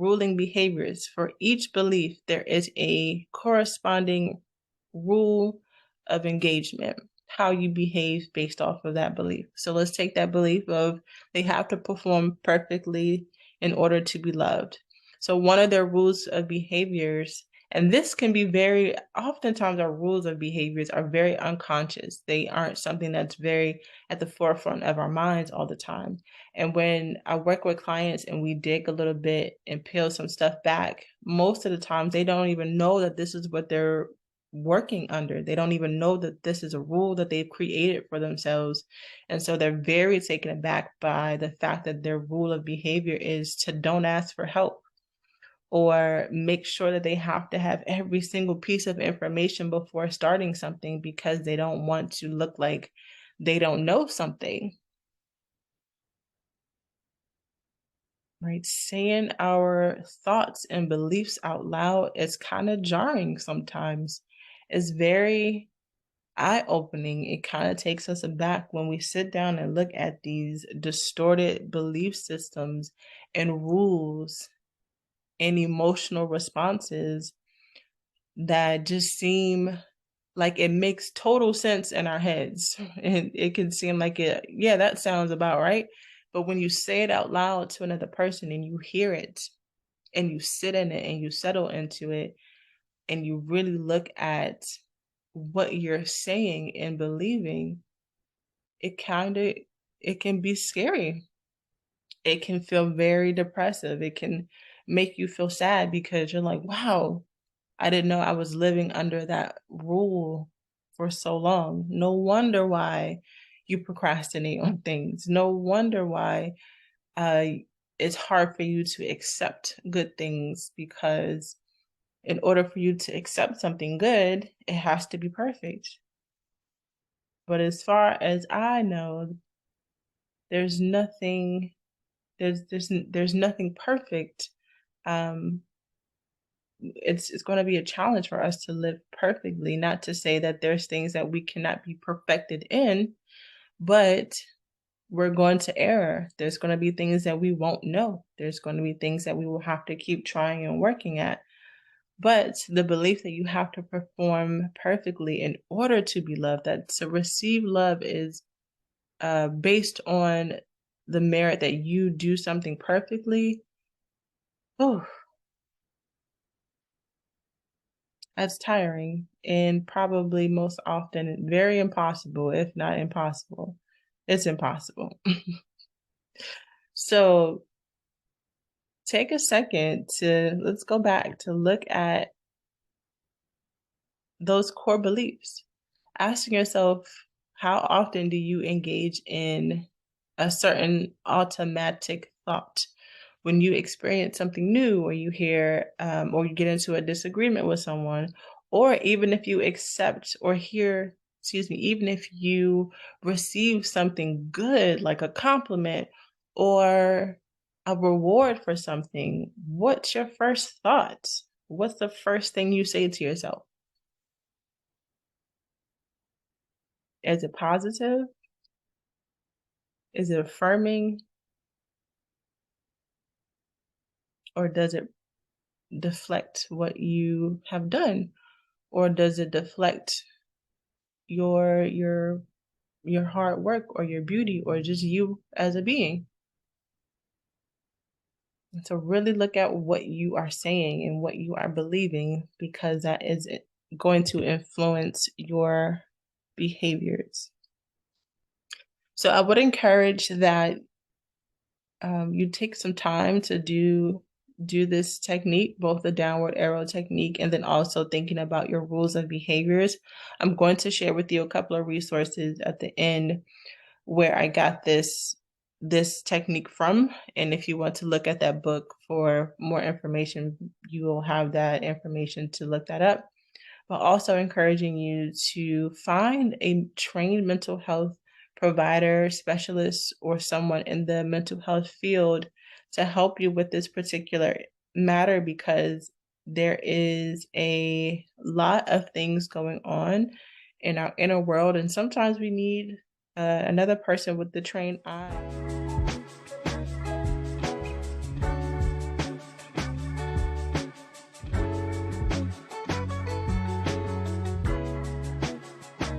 ruling behaviors. For each belief, there is a corresponding rule of engagement, how you behave based off of that belief. So let's take that belief of they have to perform perfectly in order to be loved. So one of their rules of behaviors, and this can be very, oftentimes our rules of behaviors are very unconscious. They aren't something that's very at the forefront of our minds all the time. And when I work with clients and we dig a little bit and peel some stuff back, most of the time they don't even know that this is what they're working under. They don't even know that this is a rule that they've created for themselves. And so they're very taken aback by the fact that their rule of behavior is to don't ask for help, or make sure that they have to have every single piece of information before starting something because they don't want to look like they don't know something. Right? Saying our thoughts and beliefs out loud is kind of jarring sometimes. It's very eye-opening. It kind of takes us aback when we sit down and look at these distorted belief systems and rules and emotional responses that just seem like it makes total sense in our heads. And it can seem like yeah, that sounds about right. But when you say it out loud to another person and you hear it and you sit in it and you settle into it and you really look at what you're saying and believing, it kind of it can be scary. It can feel very depressive. It can make you feel sad because you're like, wow, I didn't know I was living under that rule for so long. No wonder why you procrastinate on things. No wonder why uh, it's hard for you to accept good things, because in order for you to accept something good, it has to be perfect. But as far as I know, there's nothing there's nothing perfect. Um, it's going to be a challenge for us to live perfectly. Not to say that there's things that we cannot be perfected in, but we're going to err. There's going to be things that we won't know. There's going to be things that we will have to keep trying and working at. But the belief that you have to perform perfectly in order to be loved, that to receive love is based on the merit that you do something perfectly. Oh, that's tiring and probably most often very impossible, if not impossible. It's impossible. So take a second to let's go back to look at those core beliefs. Asking yourself, how often do you engage in a certain automatic thought when you experience something new, or you hear, or you get into a disagreement with someone, or even if you accept or hear, excuse me, even if you receive something good like a compliment or a reward for something, what's your first thought? What's the first thing you say to yourself? Is it positive? Is it affirming? Or does it deflect what you have done? Or does it deflect your your your hard work or your beauty or just you as a being? And so really look at what you are saying and what you are believing, because that is going to influence your behaviors. So I would encourage that you take some time to do this technique, both the downward arrow technique and then also thinking about your rules of behaviors. I'm going to share with you a couple of resources at the end where I got this technique from. And if you want to look at that book for more information, you will have that information to look that up. But also encouraging you to find a trained mental health provider, specialist, or someone in the mental health field to help you with this particular matter, because there is a lot of things going on in our inner world, and sometimes we need another person with the trained eye.